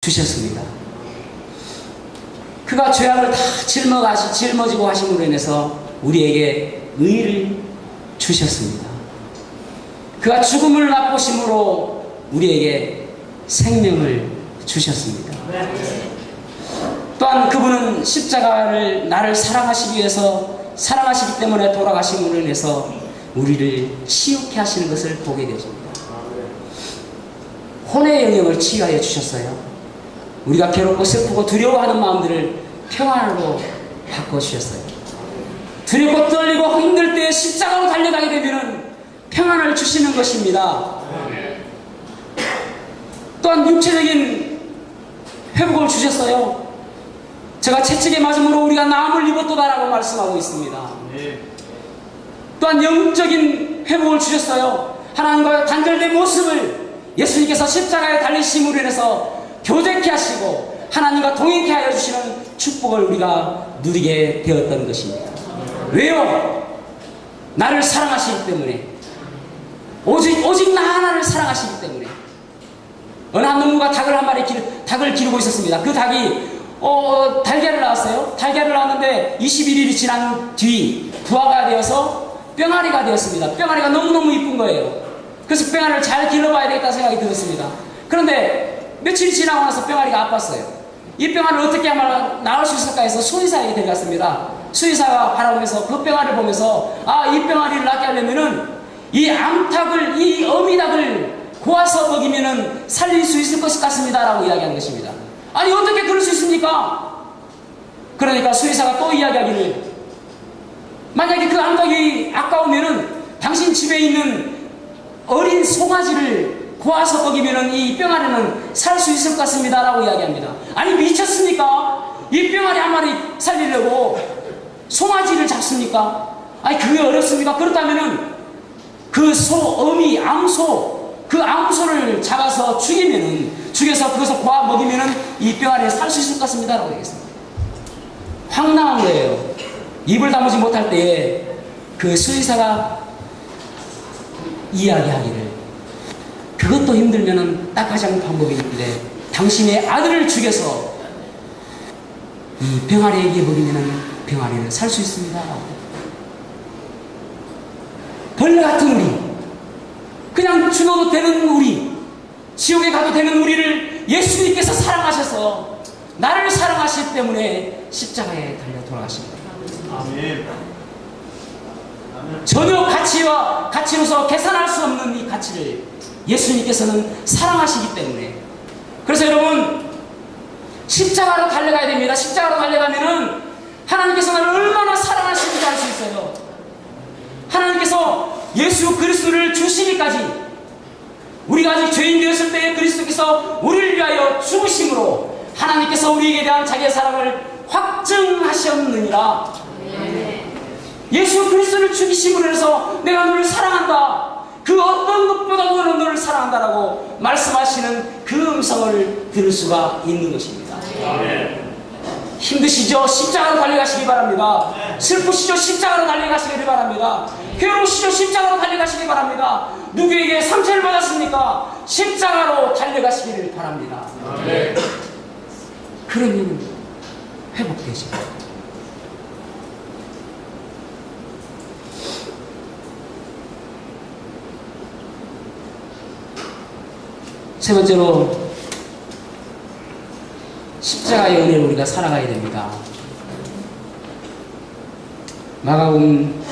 주셨습니다. 그가 죄악을 다 짊어지고 하심으로 인해서 우리에게 의를 주셨습니다. 그가 죽음을 맛보심으로 우리에게 생명을 주셨습니다. 또한 그분은 십자가를 나를 사랑하시기 위해서 사랑하시기 때문에 돌아가심으로 인해서 우리를 치유케 하시는 것을 보게 되었습니다. 혼의 영역을 치유하여 주셨어요. 우리가 괴롭고 슬프고 두려워하는 마음들을 평안으로 바꿔주셨어요. 두렵고 떨리고 힘들 때 십자가로 달려가게 되면 평안을 주시는 것입니다. 또한 육체적인 회복을 주셨어요. 제가 채찍에 맞음으로 우리가 나음을 입었도다라고 말씀하고 있습니다. 또한 영적인 회복을 주셨어요. 하나님과의 단절된 모습을 예수님께서 십자가에 달리심으로 인해서 교제케 하시고 하나님과 동행케 하여 주시는 축복을 우리가 누리게 되었던 것입니다. 왜요? 나를 사랑하시기 때문에, 오직 나 하나를 사랑하시기 때문에. 어느 한 농부가 닭을 기르고 있었습니다. 그 닭이 달걀을 낳았어요. 달걀을 낳았는데 21일이 지난 뒤 부화가 되어서 뿅아리가 되었습니다. 뿅아리가 너무너무 이쁜 거예요. 그래서 뿅아리를 잘 길러봐야 되겠다 생각이 들었습니다. 그런데 며칠이 지나고 나서 뿅아리가 아팠어요. 이 뿅아리를 어떻게 하면 나을 수 있을까 해서 수의사에게 데려갔습니다. 수의사가 바라보면서 그 뿅아리를 보면서 이 뿅아리를 낫게 하려면은 이 암탉을, 이 어미닭을 고아서 먹이면은 살릴 수 있을 것 같습니다 라고 이야기한 것입니다. 아니 어떻게 그럴 수 있습니까? 그러니까 수의사가 또 이야기하기를, 만약에 그 암탉이 아까우면은 당신 집에 있는 어린 송아지를 고아서 먹이면은 이 뿅아리는 살 수 있을 것 같습니다 라고 이야기합니다. 아니 미쳤습니까? 이 뿅아리 한 마리 살리려고 송아지를 잡습니까? 아니 그게 어렵습니까? 그렇다면은 그 그 암소를 잡아서 죽여서 그것을 고아 먹이면은 이 뿅아리를 살 수 있을 것 같습니다 라고 얘기했습니다. 황당한 거예요. 입을 다무지 못할 때에 그 수의사가 이야기하기를, 그것도 힘들면은 딱 하자는 방법이 있는데 당신의 아들을 죽여서 이 병아리에게 먹이면은 병아리를 살 수 있습니다. 벌레 같은 우리, 그냥 죽어도 되는 우리, 지옥에 가도 되는 우리를 예수님께서 사랑하셔서 나를 사랑하시기 때문에 십자가에 달려 돌아가십니다. 아멘. 전혀 가치로서 계산할 수 없는 이 가치를 예수님께서는 사랑하시기 때문에. 그래서 여러분, 십자가로 달려가야 됩니다. 십자가로 달려가면은 하나님께서 나를 얼마나 사랑하시는지 알 수 있어요. 하나님께서 예수 그리스도를 주시기까지, 우리가 아직 죄인 되었을 때에 그리스도께서 우리를 위하여 죽으심으로 하나님께서 우리에게 대한 자기의 사랑을 확증하셨느니라. 예수 그리스도를 죽이심으로 해서 내가 너를 사랑한다, 그 어떤 것보다도 너를 사랑한다라고 말씀하시는 그 음성을 들을 수가 있는 것입니다. 힘드시죠? 십자가로 달려가시기 바랍니다. 슬프시죠? 십자가로 달려가시기 바랍니다. 괴로우시죠? 십자가로 달려가시기 바랍니다. 누구에게 상처를 받았습니까? 십자가로 달려가시기를 바랍니다. 그러면 회복되죠. 세 번째로, 십자가의 은혜를 우리가 살아가야 됩니다. 마가복음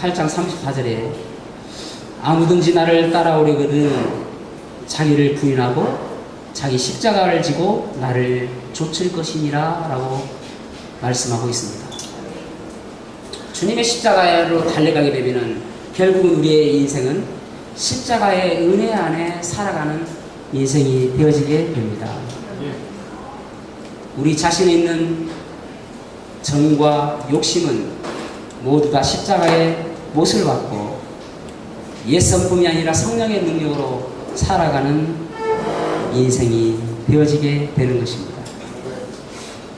8장 34절에 아무든지 나를 따라오려거든 자기를 부인하고 자기 십자가를 지고 나를 좇을 것이니라 라고 말씀하고 있습니다. 주님의 십자가로 달려가게 되면 결국은 우리의 인생은 십자가의 은혜 안에 살아가는 인생이 되어지게 됩니다. 우리 자신에 있는 정과 욕심은 모두 다 십자가의 못을 받고 옛성품이 아니라 성령의 능력으로 살아가는 인생이 되어지게 되는 것입니다.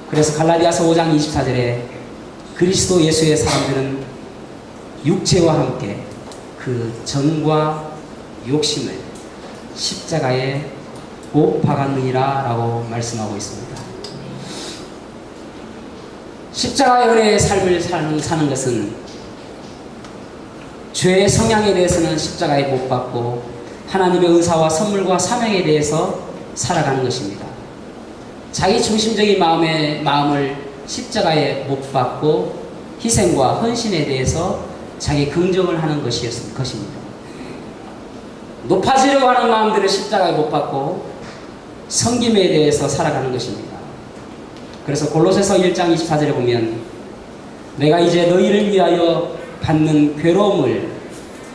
그래서 갈라디아서 5장 24절에 그리스도 예수의 사람들은 육체와 함께 그 정과 욕심을 십자가에 못 박았느니라 라고 말씀하고 있습니다. 십자가의 은혜의 삶을 사는 것은 죄의 성향에 대해서는 십자가에 못 박고 하나님의 은사와 선물과 사명에 대해서 살아가는 것입니다. 자기 중심적인 마음을 십자가에 못 박고 희생과 헌신에 대해서 자기 긍정을 하는 것입니다. 높아지려고 하는 마음들을 십자가에 못 박고 섬김에 대해서 살아가는 것입니다. 그래서 골로새서 1장 24절에 보면 내가 이제 너희를 위하여 받는 괴로움을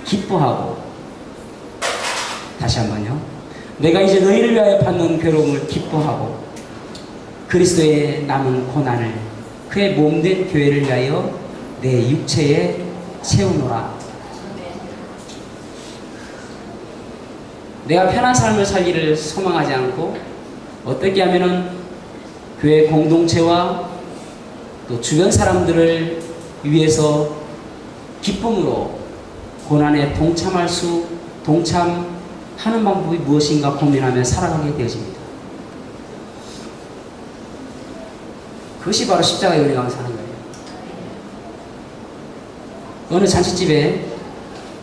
기뻐하고, 다시 한번요, 내가 이제 너희를 위하여 받는 괴로움을 기뻐하고 그리스도의 남은 고난을 그의 몸된 교회를 위하여 내 육체에 채우노라. 내가 편한 삶을 살기를 소망하지 않고 어떻게 하면은 교회 공동체와 또 주변 사람들을 위해서 기쁨으로 고난에 동참하는 방법이 무엇인가 고민하며 살아가게 되어집니다. 그것이 바로 십자가의 은혜가 사는 거예요. 어느 잔치집에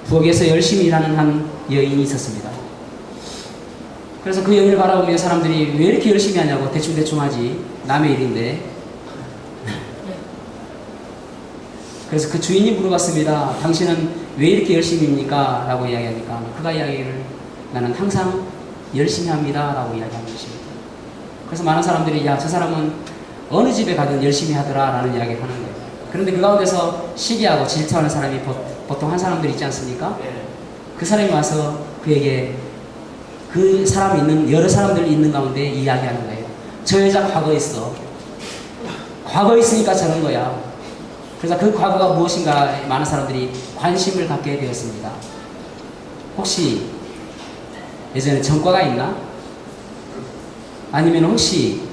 부엌에서 열심히 일하는 한 여인이 있었습니다. 그래서 그 여인을 바라보며 사람들이 왜 이렇게 열심히 하냐고, 대충대충 하지, 남의 일인데. 그래서 그 주인이 물어봤습니다. 당신은 왜 이렇게 열심히입니까? 라고 이야기하니까 그가 이야기를, 나는 항상 열심히 합니다 라고 이야기하는 것입니다. 그래서 많은 사람들이 야, 저 사람은 어느 집에 가든 열심히 하더라 라는 이야기를 하는 거예요. 그런데 그 가운데서 시기하고 질투하는 사람이 보통 한 사람들 있지 않습니까? 그 사람이 와서 그에게 그 사람이 있는, 여러 사람들이 있는 가운데 이야기하는 거예요. 저 여자 과거 있어. 과거 있으니까 저런 거야. 그래서 그 과거가 무엇인가 많은 사람들이 관심을 갖게 되었습니다. 혹시 예전에 전과가 있나? 아니면 혹시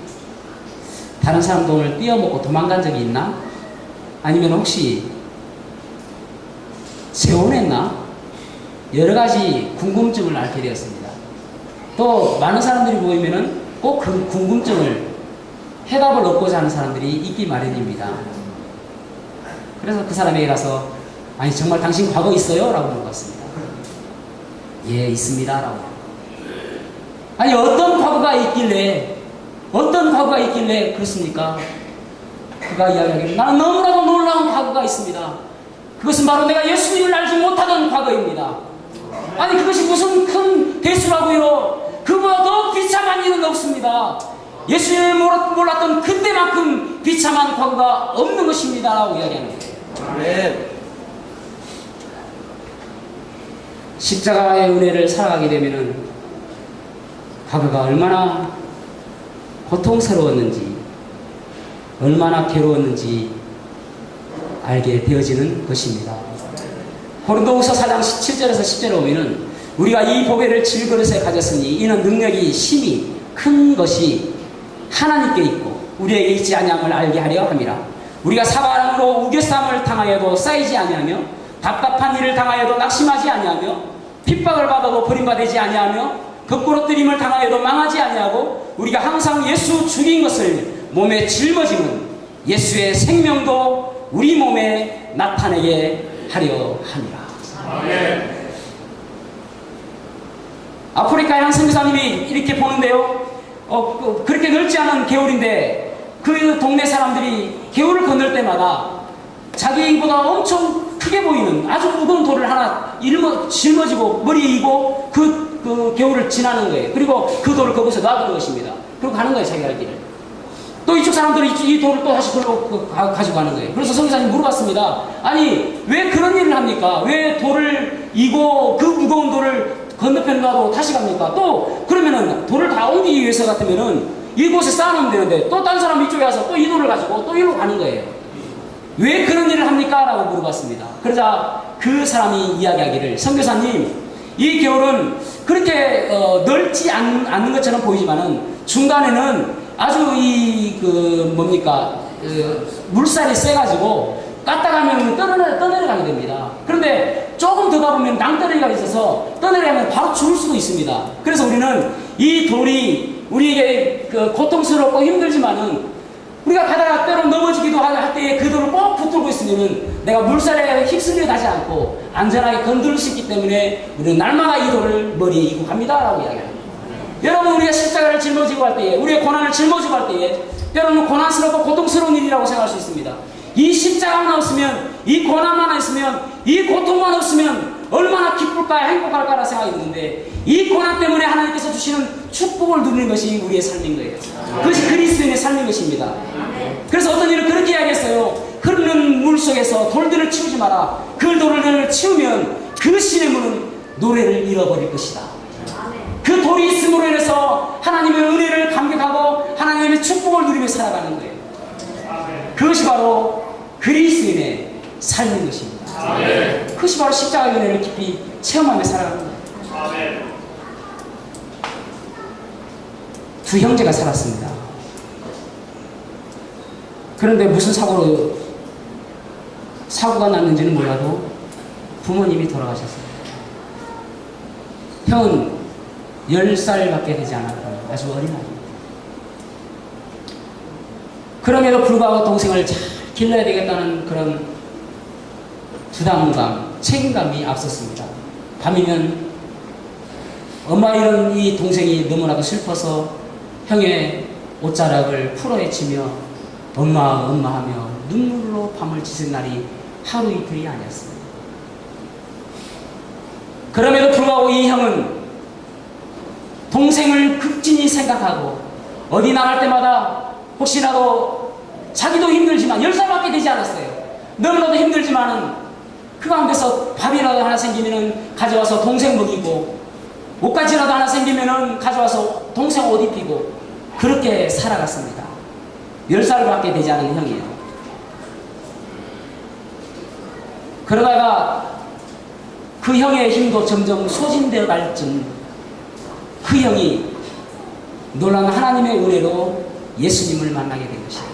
다른 사람 돈을 떼어먹고 도망간 적이 있나? 아니면 혹시 재혼했나? 여러 가지 궁금증을 앓게 되었습니다. 또 많은 사람들이 모이면은 꼭 그 궁금증을 해답을 얻고자 하는 사람들이 있기 마련입니다. 그래서 그 사람에게 가서 아니 정말 당신 과거 있어요? 라고 물어봤습니다. 예, 있습니다 라고. 아니 어떤 과거가 있길래 그렇습니까? 그가 이야기하기를 나는 너무나도 놀라운 과거가 있습니다. 그것은 바로 내가 예수님을 알지 못하던 과거입니다. 아니 그것이 무슨 큰 대수라고요. 그보다 더 비참한 일은 없습니다. 예수님을 몰랐던 그때만큼 비참한 과거가 없는 것입니다 라고 이야기하는 거예요. 아멘. 십자가의 은혜를 살아가게 되면은 과거가 얼마나 고통스러웠는지, 얼마나 괴로웠는지 알게 되어지는 것입니다. 고린도후서 4장 7절에서 10절에 보면은 우리가 이 보배를 질그릇에 가졌으니 이는 능력이 심히 큰 것이 하나님께 있고 우리에게 있지 아니함을 알게 하려 함이라. 우리가 사방으로 우겨쌈을 당하여도 쌓이지 아니하며 답답한 일을 당하여도 낙심하지 아니하며 핍박을 받아도 버림받지 아니하며 거꾸로뜨림을 당하여도 망하지 아니하고 우리가 항상 예수 죽인 것을 몸에 짊어지는 예수의 생명도 우리 몸에 나타내게 하려 함이라. 아멘. 아프리카의 한 선교사님이 이렇게 보는데요. 그렇게 넓지 않은 개울인데 그 동네 사람들이 개울을 건널 때마다 자기보다 엄청 크게 보이는 아주 무거운 돌을 하나 짊어지고 머리에 이고 그 개울을 지나는 거예요. 그리고 그 돌을 거기서 놔두는 것입니다. 그리고 가는 거예요, 자기 갈 길을. 또 이쪽 사람들이 이 돌을 또 다시 걸로 가지고 가는 거예요. 그래서 선교사님 물어봤습니다. 아니 왜 그런 일을 합니까? 왜 돌을 이고 그 무거운 돌을 건너편 놔도 다시 갑니까? 또 그러면은 돌을 다 옮기기 위해서 같으면은 이곳에 쌓아놓으면 되는데 또 딴 사람 이쪽에 와서 또 이 돌을 가지고 또 이리로 가는 거예요. 왜 그런 일을 합니까? 라고 물어봤습니다. 그러자 그 사람이 이야기하기를 선교사님 이 개울은 그렇게 넓지 않는 것처럼 보이지만은 중간에는 아주 물살이 세가지고 까딱하면 떠내려가게 됩니다. 그런데 조금 더 가보면 낭떠러기가 있어서 떠내려가면 바로 죽을 수도 있습니다. 그래서 우리는 이 돌이 우리에게 고통스럽고 힘들지만은 우리가 가다가 때로 넘어지기도 할 때에 그 돌을 꼭 붙들고 있으면은 내가 물살에 휩쓸려 가지 않고 안전하게 건들 수 있기 때문에 우리는 날마다 이 돌을 머리에 이고 갑니다라고 이야기합니다. 여러분, 우리가 십자가를 짊어지고 할 때에, 우리의 고난을 짊어지고 할 때에 여러분 고난스럽고 고통스러운 일이라고 생각할 수 있습니다. 이 십자가만 없으면, 이 고난만 있으면, 이 고통만 없으면 얼마나 기쁠까 행복할까라 생각이 드는데, 이 고난 때문에 하나님께서 주시는 축복을 누리는 것이 우리의 삶인 거예요. 그것이 그리스도인의 삶인 것입니다. 그래서 어떤 일은 그렇게 이야기했어요. 흐르는 물 속에서 돌들을 치우지 마라. 그 돌을 치우면 그 시냇물은 노래를 잃어버릴 것이다. 그 돌이 있음으로 인해서 하나님의 은혜를 감격하고 하나님의 축복을 누리며 살아가는 거예요. 그것이 바로 그리스도인의 삶인 것입니다. 그것이 바로 십자가의 은혜를 깊이 체험하며 살아가는 거예요. 두 형제가 살았습니다. 그런데 무슨 사고가 났는지는 몰라도 부모님이 돌아가셨어요. 형은 10살밖에 되지 않았고요. 아주 어린 아이입니다. 그럼에도 불구하고 동생을 잘 길러야 되겠다는 그런 부담감, 책임감이 앞섰습니다. 밤이면 엄마 잃은 이 동생이 너무나도 슬퍼서 형의 옷자락을 풀어헤치며 엄마 하며 눈물로 밤을 지샌 날이 하루 이틀이 아니었습니다. 그럼에도 불구하고 이 형은 동생을 극진히 생각하고 어디 나갈 때마다 혹시라도 자기도 힘들지만 10살밖에 되지 않았어요. 너무나도 힘들지만은 그 가운데서 밥이라도 하나 생기면은 가져와서 동생 먹이고 옷가지라도 하나 생기면은 가져와서 동생 옷 입히고 그렇게 살아갔습니다. 10살밖에 되지 않은 형이에요. 그러다가 그 형의 힘도 점점 소진되어 갈 쯤 그 형이 놀라운 하나님의 은혜로 예수님을 만나게 된 것이에요.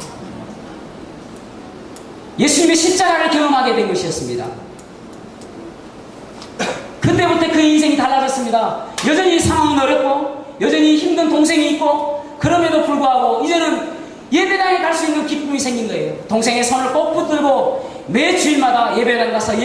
예수님의 십자가를 경험하게 된 것이었습니다. 그때부터 그 인생이 달라졌습니다. 여전히 상황은 어렵고 여전히 힘든 동생이 있고 그럼에도 불구하고 이제는 예배당에 갈 수 있는 기쁨이 생긴 거예요. 동생의 손을 꼭 붙들고 매 주일마다 예배당 가서